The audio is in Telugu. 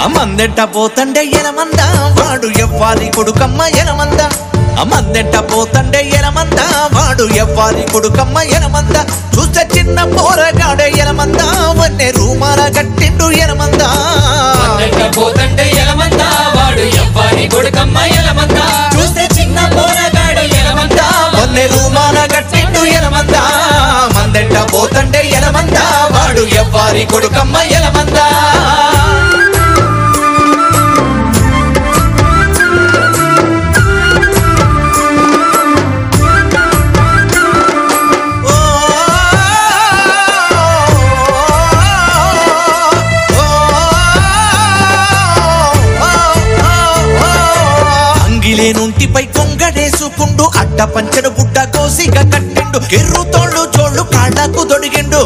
మందెట్ట పోతండే ఎలమంద వాడు ఎవ్వాలి కొడుకమ్మ ఎలమంద మందెట్ట పోతండే ఎలమంద వాడు ఎవ్వాలి కొడుకమ్మ ఎలమంద చూస్తే చిన్న పోరగాడే ఎలమంద వన్నె రూమాల కట్టిండు ఎలమంద మందెట్ట పోతండే ఎలమంద వాడు ఎవ్వాలి కొడుకమ్మ ఎలమంద చూస్తే చిన్న పోరగాడే ఎలమంద వన్నె రూమాల కట్టిండు ఎలమంద మందెట్ట పోతండే ఎలమంద వాడు ఎవ్వాలి కొడుకమ్మ ఎలమంద నుంటిపై కొంగడేసుకుండు అడ్డ పంచను బుడ్డ కోసిగా కట్టిండు కిర్రుతోళ్ళు జోళ్ళు కాళ్ళకు దొడిగిండు